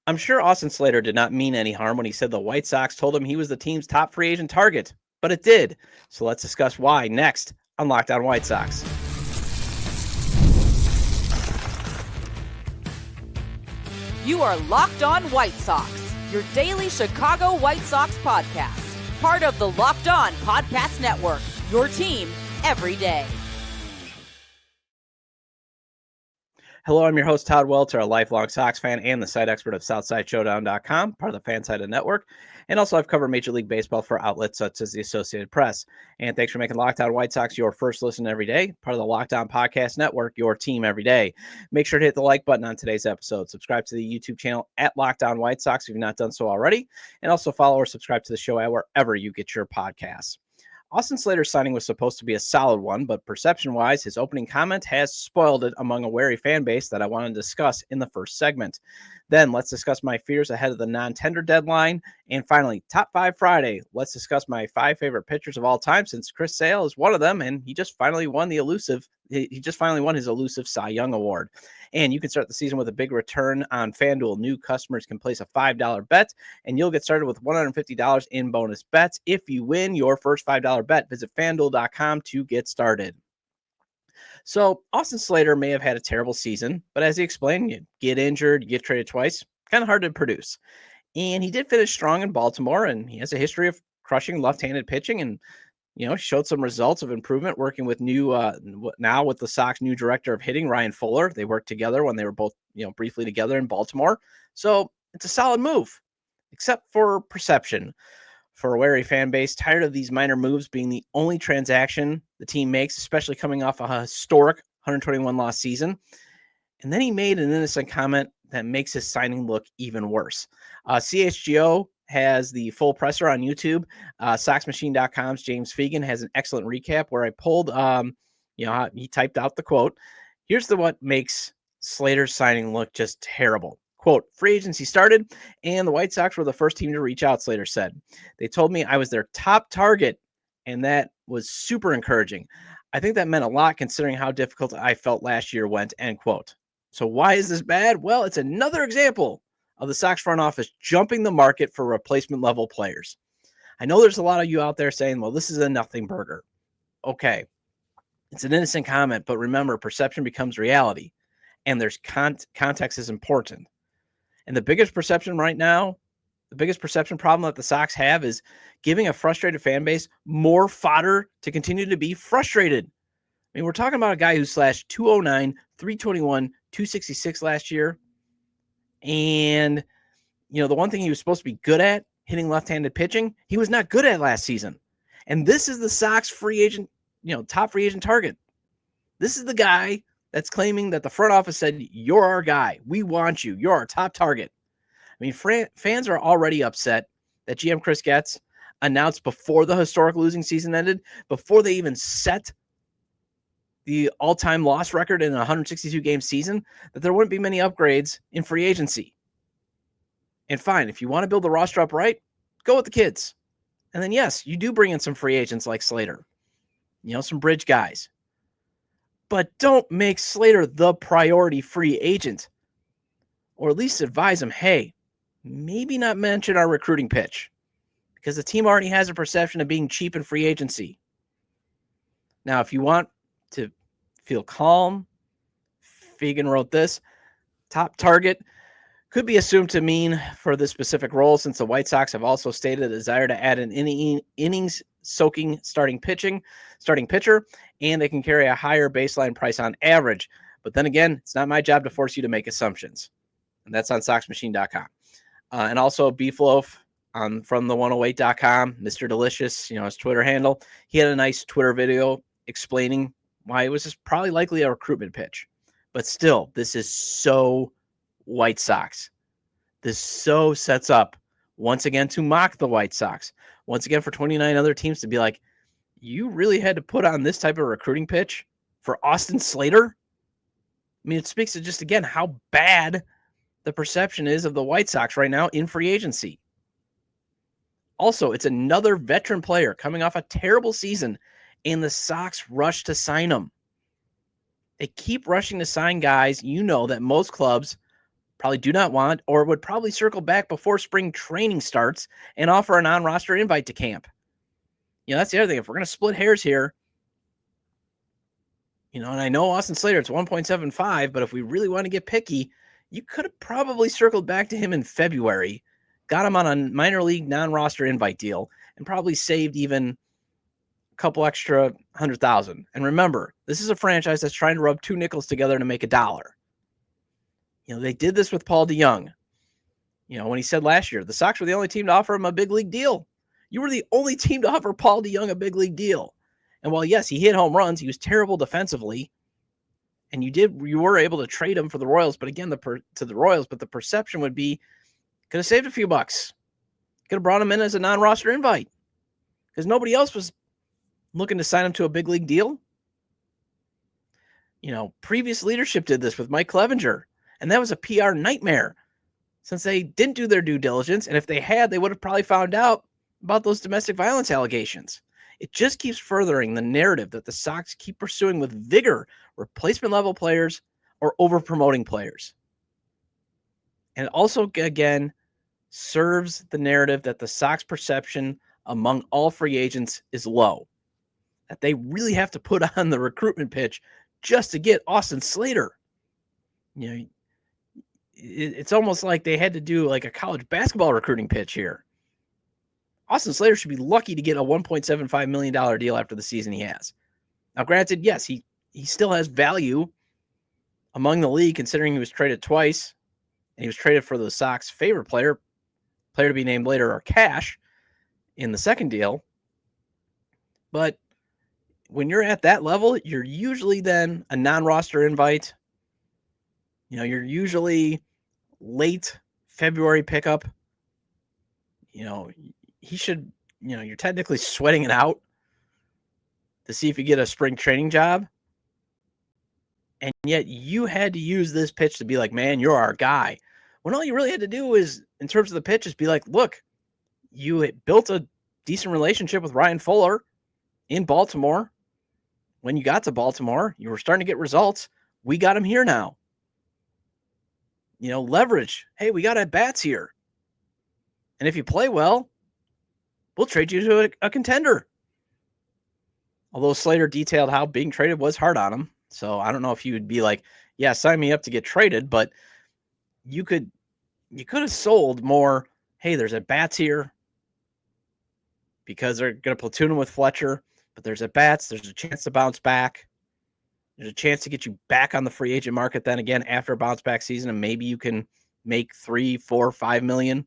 I'm sure Austin Slater did not mean any harm when he said the White Sox told him he was the team's top free agent target, but it did. So let's discuss why next on Locked On White Sox. You are Locked On White Sox, your daily Chicago White Sox podcast. Part of the Locked On Podcast Network, your team every day. Hello, I'm your host, Todd Welter, a lifelong Sox fan and the site expert of SouthsideShowdown.com, part of the FanSided Network. And also, I've covered Major League Baseball for outlets such as the Associated Press. And thanks for making Locked On White Sox your first listen every day, part of the Locked On Podcast Network, your team every day. Make sure to hit the like button on today's episode. Subscribe to the YouTube channel at Locked On White Sox if you've not done so already. And also follow or subscribe to the show at wherever you get your podcasts. Austin Slater's signing was supposed to be a solid one, but perception-wise, his opening comment has spoiled it among a wary fan base that I want to discuss in the first segment. Then let's discuss my fears ahead of the non-tender deadline. And finally, Top 5 Friday. Let's discuss my 5 favorite pitchers of all time, since Chris Sale is one of them, and he just finally won his elusive Cy Young Award. And you can start the season with a big return on FanDuel. New customers can place a $5 bet, and you'll get started with $150 in bonus bets. If you win your first $5 bet, visit FanDuel.com to get started. So Austin Slater may have had a terrible season, but as he explained, you get injured, you get traded twice, kind of hard to produce. And he did finish strong in Baltimore, and he has a history of crushing left-handed pitching, and showed some results of improvement working with now with the Sox new director of hitting, Ryan Fuller. They worked together when they were both, briefly together in Baltimore. So it's a solid move, except for perception. For a wary fan base, tired of these minor moves being the only transaction the team makes, especially coming off a historic 121-loss season. And then he made an innocent comment that makes his signing look even worse. CHGO has the full presser on YouTube. SoxMachine.com's James Fegan has an excellent recap where I pulled, he typed out the quote. Here's what makes Slater's signing look just terrible. Quote, free agency started, and the White Sox were the first team to reach out, Slater said. They told me I was their top target, and that was super encouraging. I think that meant a lot considering how difficult I felt last year went, end quote. So why is this bad? Well, it's another example of the Sox front office jumping the market for replacement level players. I know there's a lot of you out there saying, well, this is a nothing burger. Okay, it's an innocent comment, but remember, perception becomes reality, and there's context is important. And the biggest perception problem that the Sox have is giving a frustrated fan base more fodder to continue to be frustrated. I mean, we're talking about a guy who slashed 209, 321, 266 last year. And, the one thing he was supposed to be good at, hitting left-handed pitching, he was not good at last season. And this is the Sox free agent, top free agent target. This is the guy that's claiming that the front office said, you're our guy. We want you. You're our top target. I mean, fans are already upset that GM Chris Getz announced before the historic losing season ended, before they even set the all-time loss record in a 162-game season, that there wouldn't be many upgrades in free agency. And fine, if you want to build the roster up right, go with the kids. And then, yes, you do bring in some free agents like Slater, some bridge guys. But don't make Slater the priority free agent. Or at least advise him, hey, maybe not mention our recruiting pitch, because the team already has a perception of being cheap in free agency. Now, if you want to feel calm, Fegan wrote this, top target could be assumed to mean for this specific role, since the White Sox have also stated a desire to add an innings-soaking starting pitcher, and they can carry a higher baseline price on average. But then again, it's not my job to force you to make assumptions. And that's on SoxMachine.com. And also Beefloaf from the 108.com, Mr. Delicious, his Twitter handle. He had a nice Twitter video explaining why it was just probably likely a recruitment pitch. But still, this is so White Sox. This so sets up, once again, to mock the White Sox. Once again, for 29 other teams to be like, you really had to put on this type of recruiting pitch for Austin Slater? I mean, it speaks to just, again, how bad the perception is of the White Sox right now in free agency. Also, it's another veteran player coming off a terrible season, and the Sox rush to sign him. They keep rushing to sign guys that most clubs probably do not want or would probably circle back before spring training starts and offer a non-roster invite to camp. That's the other thing. If we're going to split hairs here, and I know Austin Slater, it's 1.75, but if we really want to get picky, you could have probably circled back to him in February, got him on a minor league non-roster invite deal, and probably saved even a couple extra 100,000. And remember, this is a franchise that's trying to rub two nickels together to make $1. They did this with Paul DeJong. When he said last year, the Sox were the only team to offer him a big league deal. You were the only team to offer Paul DeJong a big league deal. And while, yes, he hit home runs, he was terrible defensively. And you were able to trade him for the Royals. But again, to the Royals, but the perception would be, could have saved a few bucks. Could have brought him in as a non-roster invite. Because nobody else was looking to sign him to a big league deal. Previous leadership did this with Mike Clevenger. And that was a PR nightmare, since they didn't do their due diligence. And if they had, they would have probably found out about those domestic violence allegations. It just keeps furthering the narrative that the Sox keep pursuing with vigor replacement level players or over promoting players. And it also, again, serves the narrative that the Sox perception among all free agents is low, that they really have to put on the recruitment pitch just to get Austin Slater. It's almost like they had to do like a college basketball recruiting pitch here. Austin Slater should be lucky to get a $1.75 million deal after the season he has. Now, granted, yes, he still has value among the league, considering he was traded twice, and he was traded for the Sox favorite player to be named later, or Cash, in the second deal. But when you're at that level, you're usually then a non-roster invite. You're usually late February pickup. He should, you're technically sweating it out to see if you get a spring training job. And yet you had to use this pitch to be like, man, you're our guy. When all you really had to do is, in terms of the pitch, is be like, look, you had built a decent relationship with Ryan Fuller in Baltimore. When you got to Baltimore, you were starting to get results. We got him here now. Leverage. Hey, we got at-bats here. And if you play well, we'll trade you to a contender. Although Slater detailed how being traded was hard on him. So I don't know if you would be like, yeah, sign me up to get traded, but you could have sold more. Hey, there's at-bats here because they're going to platoon him with Fletcher, but there's at-bats. There's a chance to bounce back. There's a chance to get you back on the free agent market then again after a bounce back season, and maybe you can make $3, $4, $5 million.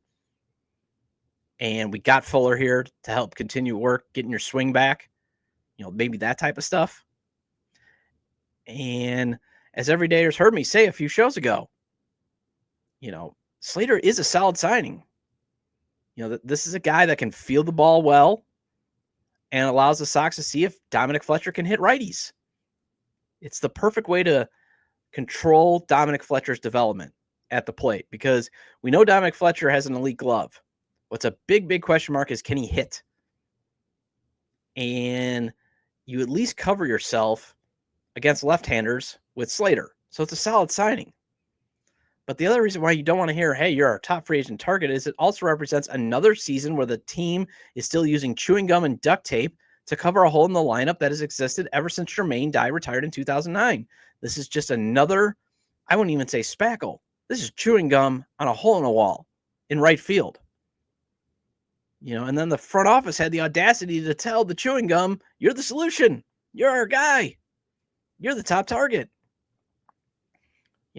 And we got Fuller here to help continue work, getting your swing back, maybe that type of stuff. And as everydayers heard me say a few shows ago, Slater is a solid signing. This is a guy that can field the ball well and allows the Sox to see if Dominic Fletcher can hit righties. It's the perfect way to control Dominic Fletcher's development at the plate, because we know Dominic Fletcher has an elite glove. What's a big, big question mark is, can he hit? And you at least cover yourself against left-handers with Slater. So it's a solid signing. But the other reason why you don't want to hear, hey, you're our top free agent target, is it also represents another season where the team is still using chewing gum and duct tape to cover a hole in the lineup that has existed ever since Jermaine Dye retired in 2009. This is just another, I wouldn't even say spackle. This is chewing gum on a hole in a wall in right field. And then the front office had the audacity to tell the chewing gum, you're the solution. You're our guy. You're the top target.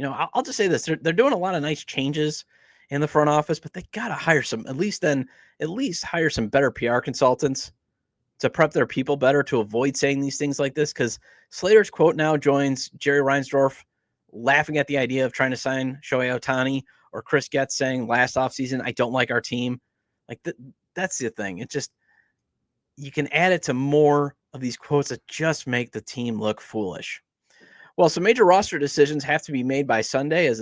I'll just say this. They're doing a lot of nice changes in the front office, but they got to hire at least hire some better PR consultants to prep their people better to avoid saying these things like this. Because Slater's quote now joins Jerry Reinsdorf laughing at the idea of trying to sign Shohei Ohtani, or Chris Getz saying last offseason, I don't like our team. Like that's the thing. It's just, you can add it to more of these quotes that just make the team look foolish. Well, some major roster decisions have to be made by Sunday, as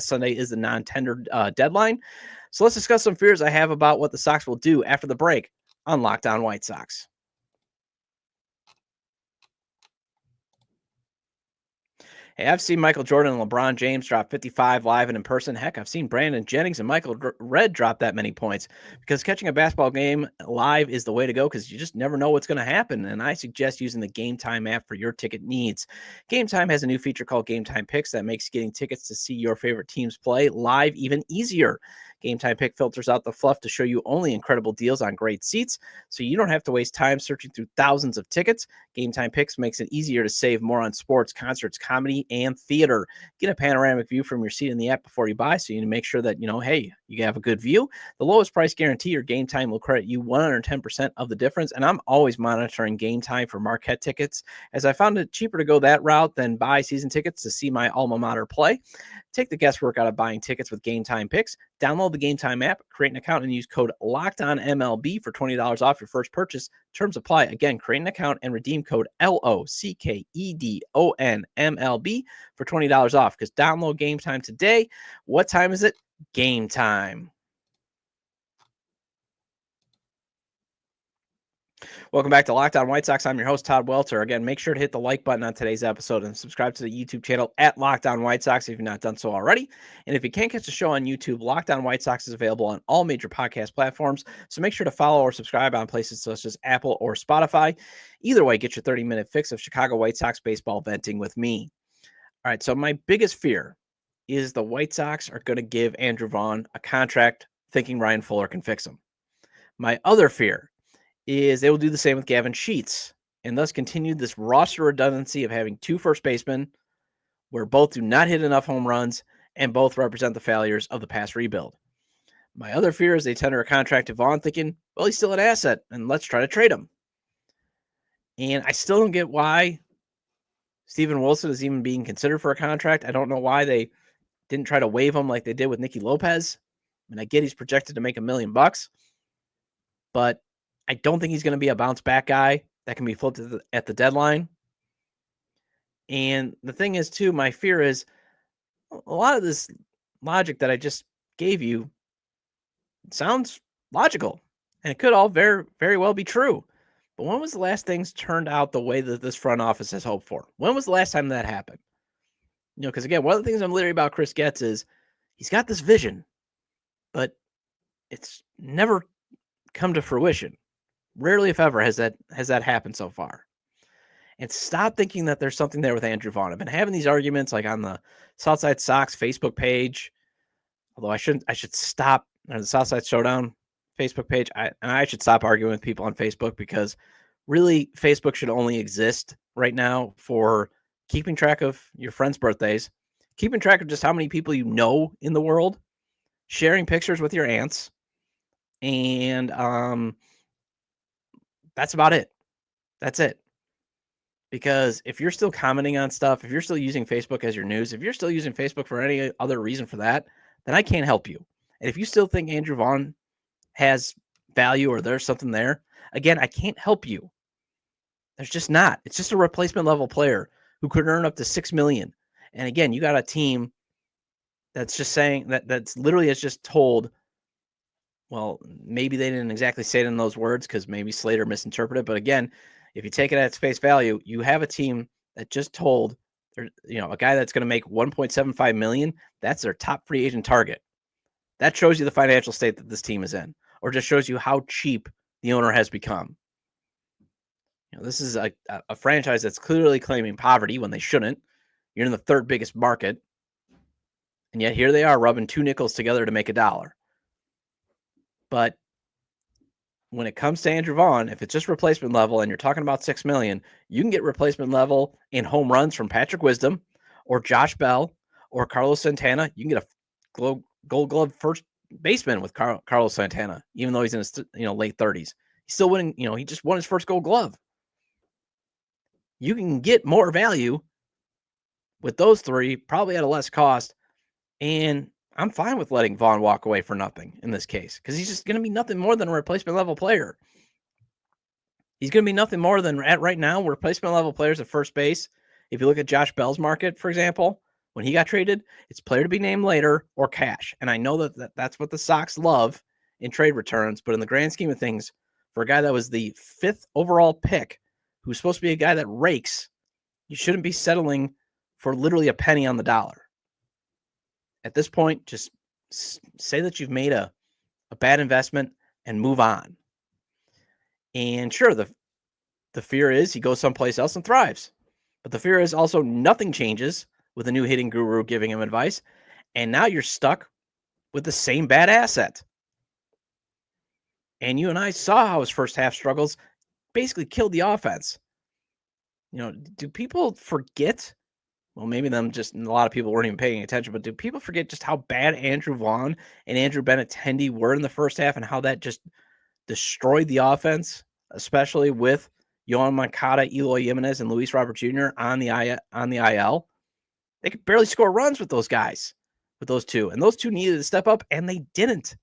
Sunday is the non-tender deadline. So let's discuss some fears I have about what the Sox will do after the break on Locked On White Sox. Hey, I've seen Michael Jordan and LeBron James drop 55 live and in person. Heck, I've seen Brandon Jennings and Michael Redd drop that many points because catching a basketball game live is the way to go because you just never know what's going to happen. And I suggest using the Gametime app for your ticket needs. Gametime has a new feature called Gametime Picks that makes getting tickets to see your favorite teams play live even easier. Gametime Pick filters out the fluff to show you only incredible deals on great seats, so you don't have to waste time searching through thousands of tickets. Gametime Picks makes it easier to save more on sports, concerts, comedy, and theater. Get a panoramic view from your seat in the app before you buy, so you need to make sure that, hey, you have a good view. The lowest price guarantee or Gametime will credit you 110% of the difference, and I'm always monitoring Gametime for Marquette tickets, as I found it cheaper to go that route than buy season tickets to see my alma mater play. Take the guesswork out of buying tickets with Gametime Picks. Download the Gametime app, create an account, and use code LOCKEDONMLB for $20 off your first purchase. Terms apply. Again, create an account and redeem code LOCKEDONMLB for $20 off, because download Gametime today. What time is it? Game time. Welcome back to Locked On White Sox. I'm your host, Todd Welter. Again, make sure to hit the like button on today's episode and subscribe to the YouTube channel at Locked On White Sox if you've not done so already. And if you can't catch the show on YouTube, Locked On White Sox is available on all major podcast platforms, so make sure to follow or subscribe on places such as Apple or Spotify. Either way, get your 30-minute fix of Chicago White Sox baseball venting with me. All right, so my biggest fear is the White Sox are going to give Andrew Vaughn a contract thinking Ryan Fuller can fix him. My other fear is they will do the same with Gavin Sheets and thus continue this roster redundancy of having two first basemen where both do not hit enough home runs and both represent the failures of the past rebuild. My other fear is they tender a contract to Vaughn thinking, well, he's still an asset and let's try to trade him. And I still don't get why Steven Wilson is even being considered for a contract. I don't know why they didn't try to waive him like they did with Nicky Lopez. I mean, I get he's projected to make $1 million, but I don't think he's going to be a bounce back guy that can be flipped at the deadline. And the thing is, too, my fear is a lot of this logic that I just gave you sounds logical, and it could all very, very well be true. But when was the last things turned out the way that this front office has hoped for? When was the last time that happened? Because again, one of the things I'm leery about Chris Getz is he's got this vision, but it's never come to fruition. Rarely, if ever, has that happened so far. And stop thinking that there's something there with Andrew Vaughn. I've been having these arguments like on the Southside Sox Facebook page, although I should stop, or the Southside Showdown Facebook page. I should stop arguing with people on Facebook, because really Facebook should only exist right now for keeping track of your friends' birthdays, keeping track of just how many people you know in the world, sharing pictures with your aunts, and that's about it. That's it. Because if you're still commenting on stuff, if you're still using Facebook as your news, if you're still using Facebook for any other reason for that, then I can't help you. And if you still think Andrew Vaughn has value or there's something there, again, I can't help you. There's just not. It's just a replacement level player who could earn up to $6 million. And again, you got a team that's just saying that's literally has just told, well, maybe they didn't exactly say it in those words because maybe Slater misinterpreted. But again, if you take it at its face value, you have a team that just told, a guy that's going to make $1.75 million. That's their top free agent target. That shows you the financial state that this team is in, or just shows you how cheap the owner has become. This is a franchise that's clearly claiming poverty when they shouldn't. You're in the third biggest market, and yet here they are rubbing two nickels together to make $1. But when it comes to Andrew Vaughn, if it's just replacement level and you're talking about $6 million, you can get replacement level in home runs from Patrick Wisdom or Josh Bell or Carlos Santana. You can get a Gold Glove first baseman with Carlos Santana, even though he's in his late 30s. He's still winning. He just won his first Gold Glove. You can get more value with those three, probably at a less cost. And I'm fine with letting Vaughn walk away for nothing in this case, because he's just going to be nothing more than a replacement level player. He's going to be nothing more than, at right now, replacement level players at first base. If you look at Josh Bell's market, for example, when he got traded, it's player to be named later or cash. And I know that's what the Sox love in trade returns, but in the grand scheme of things, for a guy that was the 5th overall pick, who's supposed to be a guy that rakes, you shouldn't be settling for literally a penny on the dollar. At this point, just say that you've made a bad investment and move on. And sure, the fear is he goes someplace else and thrives. But the fear is also nothing changes with a new hitting guru giving him advice. And now you're stuck with the same bad asset. And you and I saw how his first half struggles basically killed the offense. Do people forget? Well, maybe a lot of people weren't even paying attention, but do people forget just how bad Andrew Vaughn and Andrew Benintendi were in the first half and how that just destroyed the offense, especially with Yohan Moncada, Eloy Jimenez, and Luis Robert Jr. on the IL? They could barely score runs with those guys, with those two. And those two needed to step up, and they didn't.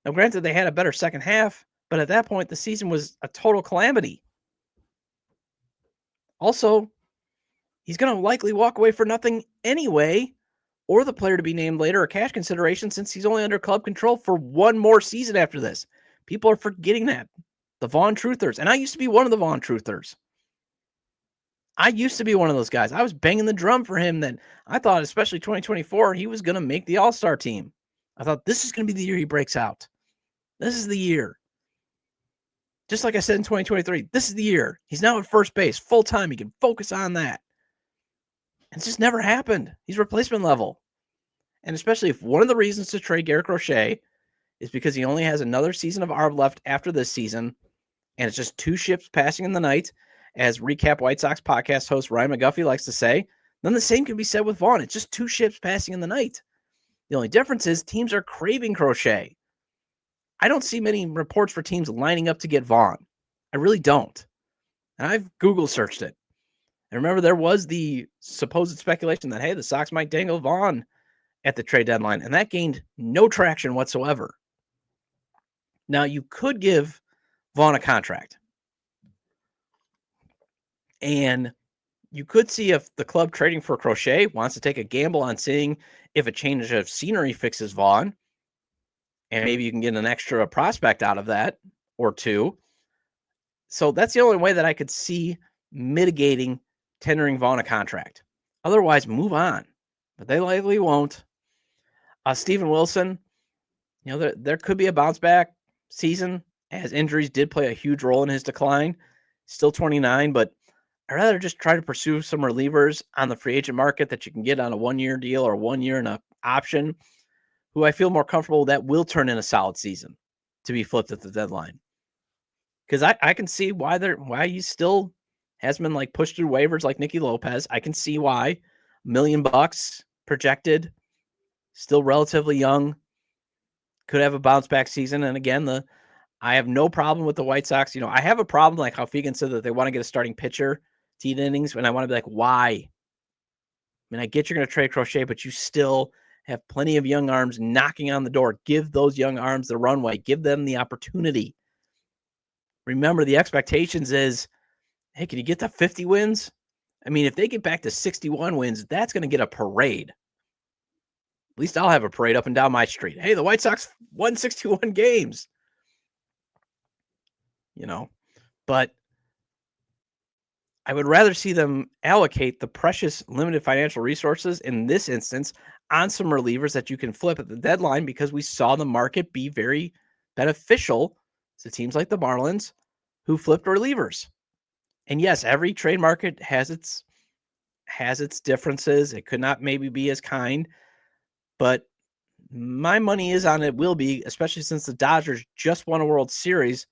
Now, granted, they had a better second half, but at that point, the season was a total calamity. Also, he's going to likely walk away for nothing anyway, or the player to be named later, or cash consideration, since he's only under club control for one more season after this. People are forgetting that. The Vaughn Truthers. And I used to be one of the Vaughn Truthers. I used to be one of those guys. I was banging the drum for him that I thought, especially 2024, he was going to make the All-Star team. I thought this is going to be the year he breaks out. This is the year. Just like I said in 2023, this is the year. He's now at first base full-time. He can focus on that. It's just never happened. He's replacement level. And especially if one of the reasons to trade Garrett Crochet is because he only has another season of ARB left after this season, and it's just two ships passing in the night, as Recap White Sox podcast host Ryan McGuffey likes to say, then the same can be said with Vaughn. It's just two ships passing in the night. The only difference is teams are craving Crochet. I don't see many reports for teams lining up to get Vaughn. I really don't. And I've Google searched it. And remember, there was the supposed speculation that, hey, the Sox might dangle Vaughn at the trade deadline, and that gained no traction whatsoever. Now, you could give Vaughn a contract. And you could see if the club trading for Crochet wants to take a gamble on seeing if a change of scenery fixes Vaughn. And maybe you can get an extra prospect out of that or two. So that's the only way that I could see mitigating tendering Vaughn a contract. Otherwise, move on. But they likely won't. Steven Wilson, there could be a bounce back season, as injuries did play a huge role in his decline. Still 29, but I'd rather just try to pursue some relievers on the free agent market that you can get on a 1-year deal or 1 year and an option, who I feel more comfortable that will turn in a solid season to be flipped at the deadline. Because I can see why he still has been pushed through waivers like Nicky Lopez. I can see why. $1 million projected, still relatively young, could have a bounce back season. And again, I have no problem with the White Sox. I have a problem like how Fegan said that they want to get a starting pitcher to eat innings, and I want to be like, why? I mean, I get you're going to trade Crochet, but you still have plenty of young arms knocking on the door. Give those young arms the runway. Give them the opportunity. Remember, the expectations is, hey, can you get to 50 wins? I mean, if they get back to 61 wins, that's going to get a parade. At least I'll have a parade up and down my street. Hey, the White Sox won 61 games. But I would rather see them allocate the precious limited financial resources in this instance on some relievers that you can flip at the deadline, because we saw the market be very beneficial to teams like the Marlins who flipped relievers. And yes, every trade market has its differences. It could not maybe be as kind, but my money is on it will be, especially since the Dodgers just won a World Series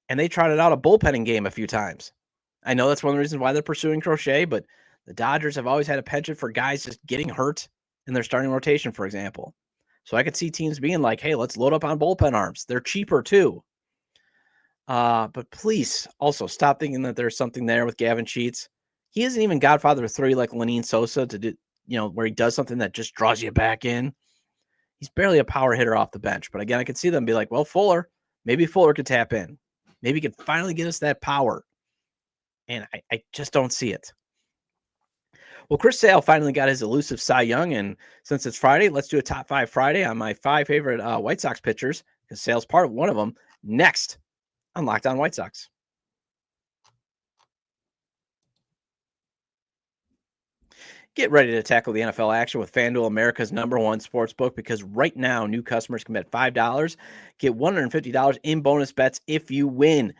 and they trotted out a bullpenning game a few times. I know that's one of the reasons why they're pursuing Crochet, but the Dodgers have always had a penchant for guys just getting hurt in their starting rotation, for example. So I could see teams being like, hey, let's load up on bullpen arms. They're cheaper too. But please also stop thinking that there's something there with Gavin Sheets. He isn't even Godfather 3 like Lenine Sosa to do, where he does something that just draws you back in. He's barely a power hitter off the bench. But again, I could see them be like, well, maybe Fuller could tap in. Maybe he could finally get us that power. And I just don't see it. Well, Chris Sale finally got his elusive Cy Young. And since it's Friday, let's do a top 5 Friday on my 5 favorite White Sox pitchers, because Sale's part of one of them, next on Locked On White Sox. Get ready to tackle the NFL action with FanDuel, America's #1 sportsbook, because right now new customers can bet $5, get $150 in bonus bets if you win.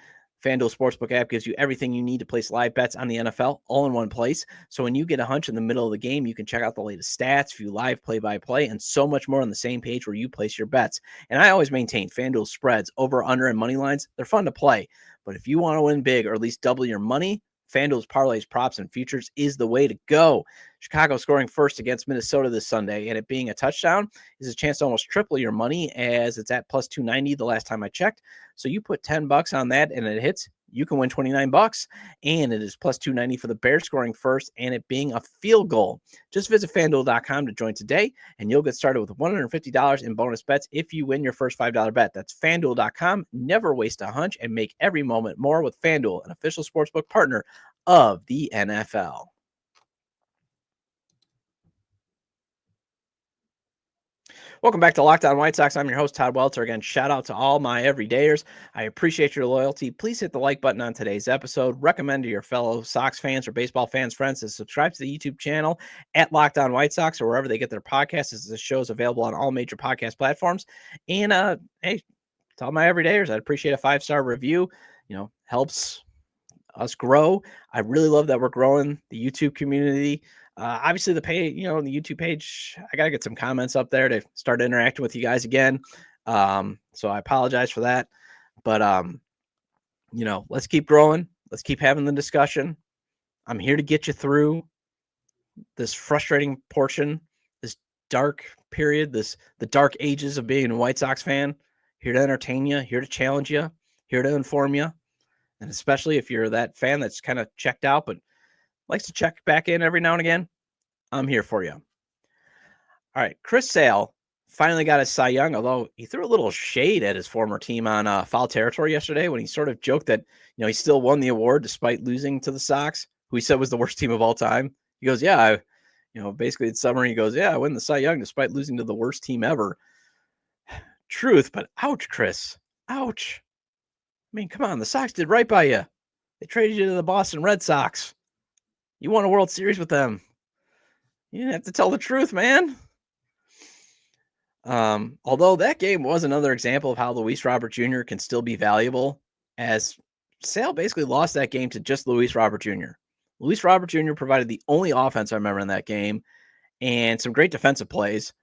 FanDuel Sportsbook app gives you everything you need to place live bets on the NFL all in one place. So when you get a hunch in the middle of the game, you can check out the latest stats, view live play-by-play, and so much more on the same page where you place your bets. And I always maintain FanDuel spreads, over, under, and money lines. They're fun to play. But if you want to win big or at least double your money, FanDuel's parlays, props, and futures is the way to go. Chicago scoring first against Minnesota this Sunday, and it being a touchdown is a chance to almost triple your money, as it's at plus 290 the last time I checked. So you put $10 on that and it hits, you can win $29, and it is plus 290 for the Bears scoring first and it being a field goal. Just visit FanDuel.com to join today, and you'll get started with $150 in bonus bets if you win your first $5 bet. That's FanDuel.com. Never waste a hunch and make every moment more with FanDuel, an official sportsbook partner of the NFL. Welcome back to Locked On White Sox. I'm your host, Todd Welter. Again, shout out to all my everydayers. I appreciate your loyalty. Please hit the like button on today's episode. Recommend to your fellow Sox fans or baseball fans, friends, to subscribe to the YouTube channel at Locked On White Sox, or wherever they get their podcasts, as the show is available on all major podcast platforms. And hey, to all my everydayers, I'd appreciate a 5-star review. Helps us grow. I really love that we're growing the YouTube community. Obviously, the page, the YouTube page, I got to get some comments up there to start interacting with you guys again. So I apologize for that. But, let's keep growing. Let's keep having the discussion. I'm here to get you through this frustrating portion, this dark period, the dark ages of being a White Sox fan. Here to entertain you, here to challenge you, here to inform you. And especially if you're that fan that's kind of checked out but likes to check back in every now and again, I'm here for you. All right, Chris Sale finally got his Cy Young, although he threw a little shade at his former team on foul territory yesterday when he sort of joked that, he still won the award despite losing to the Sox, who he said was the worst team of all time. He goes, yeah, basically in summary, he goes, yeah, I win the Cy Young despite losing to the worst team ever. Truth, but ouch, Chris. Ouch. I mean, come on, the Sox did right by you. They traded you to the Boston Red Sox. You won a World Series with them. You didn't have to tell the truth, man. Although that game was another example of how Luis Robert Jr. can still be valuable, as Sale basically lost that game to just Luis Robert Jr. Luis Robert Jr. provided the only offense I remember in that game and some great defensive plays.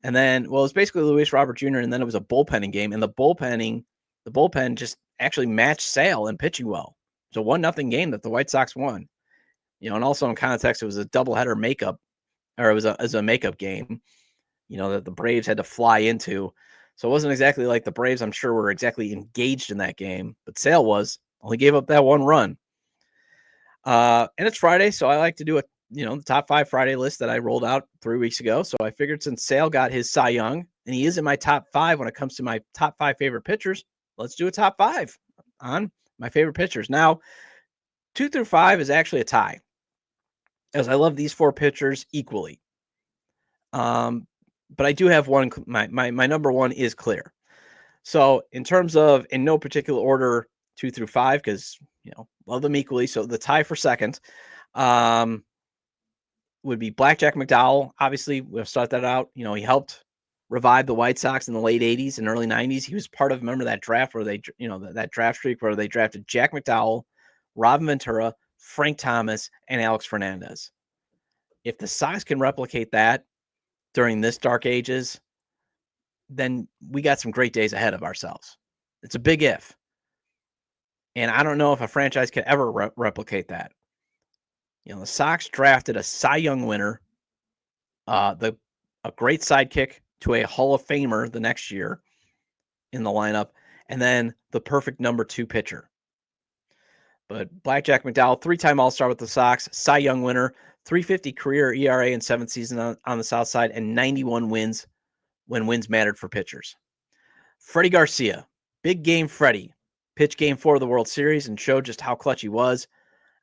And then, it was basically Luis Robert Jr. and then it was a bullpenning game, and the bullpen just actually matched Sale in pitching well. It's a 1-0 game that the White Sox won. And also in context, it was a doubleheader makeup, or it was a makeup game, that the Braves had to fly into. So it wasn't exactly like the Braves, I'm sure, were exactly engaged in that game, but Sale only gave up that one run. And it's Friday, so I like to do the top 5 Friday list that I rolled out 3 weeks ago. So I figured since Sale got his Cy Young, and he is in my top 5 when it comes to my top 5 favorite pitchers, let's do a top 5 on my favorite pitchers. Now, 2 through 5 is actually a tie, as I love these 4 pitchers equally. But I do have one. My number 1 is clear. So in terms of, in no particular order, 2 through 5, because love them equally. So the tie for second would be Blackjack McDowell. Obviously, we'll start that out. He helped revive the White Sox in the late 80s and early 90s. He was part of, remember that draft where they, that draft streak where they drafted Jack McDowell, Robin Ventura, Frank Thomas, and Alex Fernandez. If the Sox can replicate that during this dark ages, then we got some great days ahead of ourselves. It's a big if. And I don't know if a franchise can ever replicate that. The Sox drafted a Cy Young winner, a great sidekick to a Hall of Famer the next year in the lineup, and then the perfect number 2 pitcher. But Blackjack McDowell, 3-time All-Star with the Sox, Cy Young winner, 3.50 career ERA in 7th season on the South Side, and 91 wins when wins mattered for pitchers. Freddie Garcia, big game Freddie, pitched Game 4 of the World Series and showed just how clutch he was.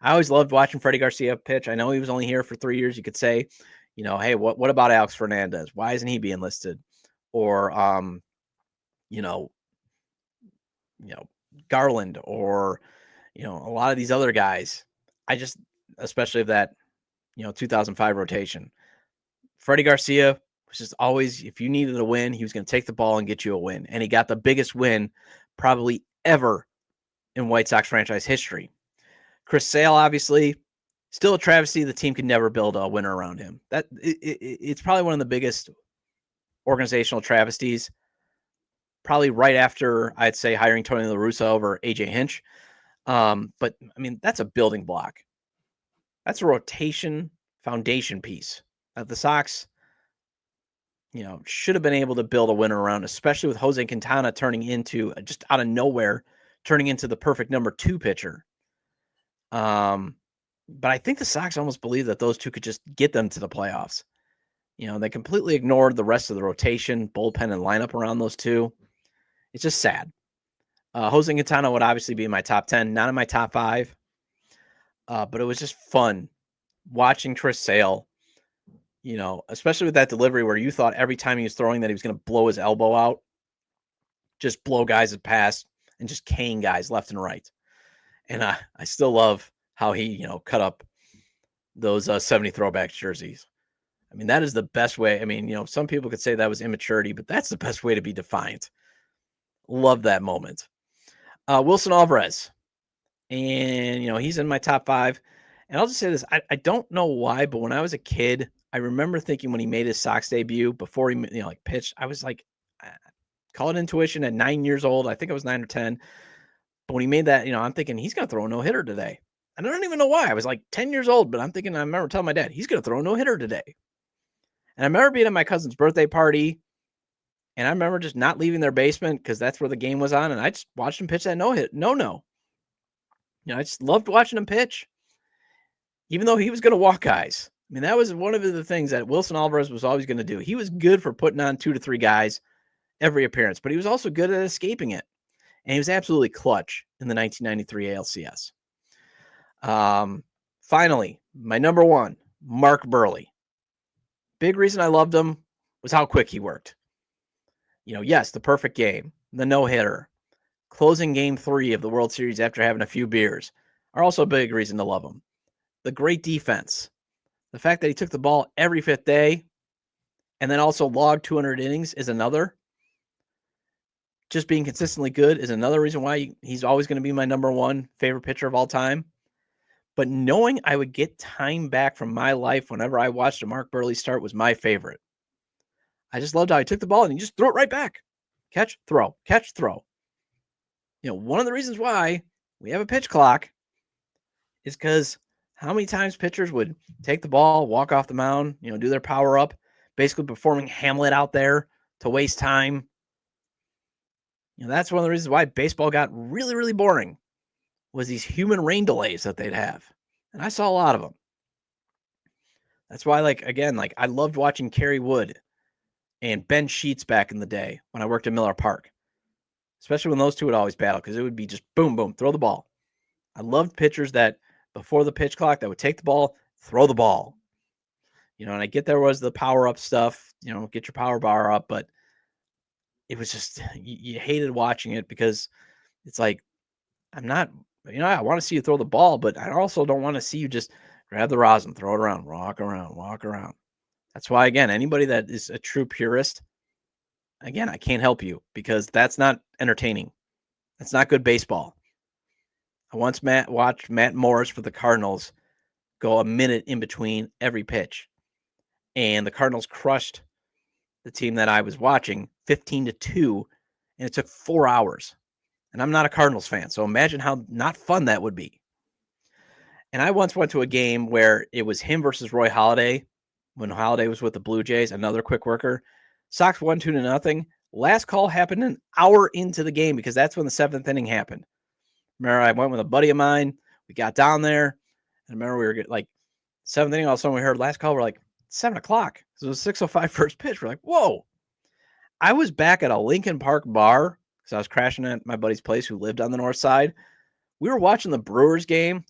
I always loved watching Freddie Garcia pitch. I know he was only here for 3 years. You could say, hey, what about Alex Fernandez? Why isn't he being listed? Or, Garland, or, a lot of these other guys. I just, especially of that 2005 rotation. Freddie Garcia was just always, if you needed a win, he was going to take the ball and get you a win. And he got the biggest win probably ever in White Sox franchise history. Chris Sale, obviously, still a travesty. The team could never build a winner around him. It's probably one of the biggest organizational travesties. Probably right after, I'd say, hiring Tony La Russa over AJ Hinch. But I mean, that's a building block. That's a rotation foundation piece that the Sox, should have been able to build a winner around, especially with Jose Quintana turning into, just out of nowhere, turning into the perfect number 2 pitcher. But I think the Sox almost believe that those two could just get them to the playoffs. They completely ignored the rest of the rotation, bullpen, and lineup around those two. It's just sad. Jose Quintana would obviously be in my top 10, not in my top 5. But it was just fun watching Chris Sale, especially with that delivery where you thought every time he was throwing that he was going to blow his elbow out, just blow guys past and just cane guys left and right. And I still love how he, cut up those 70 throwback jerseys. I mean, that is the best way. I mean, some people could say that was immaturity, but that's the best way to be defiant. Love that moment. Wilson Alvarez. And, he's in my top 5. And I'll just say this. I don't know why, but when I was a kid, I remember thinking when he made his Sox debut, before he, pitched, I was like, call it intuition at 9 years old. I think I was 9 or 10. But when he made that, I'm thinking he's going to throw a no-hitter today. And I don't even know why. I was like 10 years old, but I remember telling my dad, he's going to throw a no-hitter today. And I remember being at my cousin's birthday party, and I remember just not leaving their basement because that's where the game was on, and I just watched him pitch that no-no. I just loved watching him pitch, even though he was going to walk guys. I mean, that was one of the things that Wilson Alvarez was always going to do. He was good for putting on 2 to 3 guys every appearance, but he was also good at escaping it. And he was absolutely clutch in the 1993 ALCS. Finally, my number 1, Mark Buehrle. Big reason I loved him was how quick he worked. Yes, the perfect game, the no-hitter, closing game 3 of the World Series after having a few beers are also a big reason to love him. The great defense, the fact that he took the ball every 5th day and then also logged 200 innings is another. Just being consistently good is another reason why he's always going to be my number 1 favorite pitcher of all time. But knowing I would get time back from my life whenever I watched a Mark Buehrle start was my favorite. I just loved how he took the ball and he just threw it right back. Catch, throw, catch, throw. One of the reasons why we have a pitch clock is because how many times pitchers would take the ball, walk off the mound, do their power up, basically performing Hamlet out there to waste time. That's one of the reasons why baseball got really, really boring, was these human rain delays that they'd have. And I saw a lot of them. That's why, I loved watching Kerry Wood and Ben Sheets back in the day when I worked at Miller Park, especially when those two would always battle, because it would be just boom, boom, throw the ball. I loved pitchers that before the pitch clock that would take the ball, throw the ball. And I get there was the power up stuff, get your power bar up, but it was just, you hated watching it because it's like, I'm not, I want to see you throw the ball, but I also don't want to see you just grab the rosin, throw it around, walk around. That's why, again, anybody that is a true purist, again, I can't help you because that's not entertaining. That's not good baseball. I once watched Matt Morris for the Cardinals go a minute in between every pitch. And the Cardinals crushed the team that I was watching 15-2, and it took 4 hours. And I'm not a Cardinals fan, so imagine how not fun that would be. And I once went to a game where it was him versus Roy Halladay when Halladay was with the Blue Jays, another quick worker. Sox won 2-0. Last call happened an hour into the game because that's when the 7th inning happened. Remember, I went with a buddy of mine. We got down there. And I remember we were like 7th inning. All of a sudden we heard last call. We're like 7 o'clock. So it was 6:05 first pitch. We're like, whoa. I was back at a Lincoln Park bar because I was crashing at my buddy's place who lived on the north side. We were watching the Brewers game,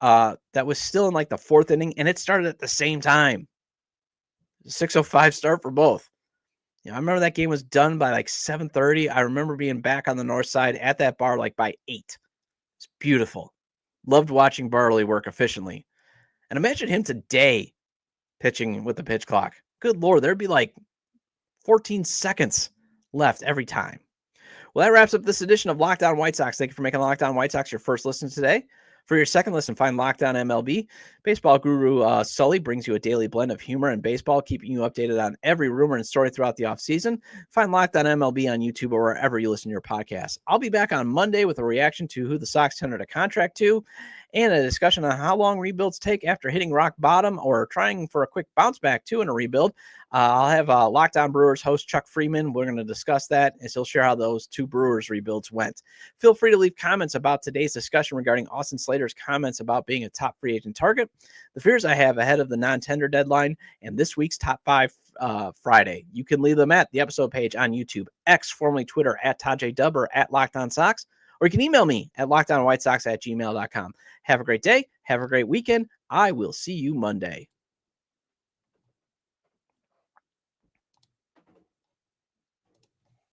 that was still in like the 4th inning, and it started at the same time. 6:05 start for both. I remember that game was done by like 7:30. I remember being back on the north side at that bar like by 8. It's beautiful. Loved watching Buehrle work efficiently. And imagine him today pitching with the pitch clock. Good Lord, there'd be like 14 seconds left every time. Well, that wraps up this edition of Locked On White Sox. Thank you for making Locked On White Sox your first listen today. For your second listen, find Locked On MLB. Baseball guru Sully brings you a daily blend of humor and baseball, keeping you updated on every rumor and story throughout the offseason. Find Locked On MLB on YouTube or wherever you listen to your podcasts. I'll be back on Monday with a reaction to who the Sox tendered a contract to and a discussion on how long rebuilds take after hitting rock bottom or trying for a quick bounce back too in a rebuild. I'll have Locked On Brewers host Chuck Freeman. We're going to discuss that, as he'll share how those two Brewers rebuilds went. Feel free to leave comments about today's discussion regarding Austin Slater's comments about being a top free agent target, the fears I have ahead of the non-tender deadline, and this week's Top 5 Friday. You can leave them at the episode page on YouTube, X, formerly Twitter, at Todd J. Dub, or at Locked On Sox, or you can email me at lockedonwhitesox@gmail.com. Have a great day. Have a great weekend. I will see you Monday.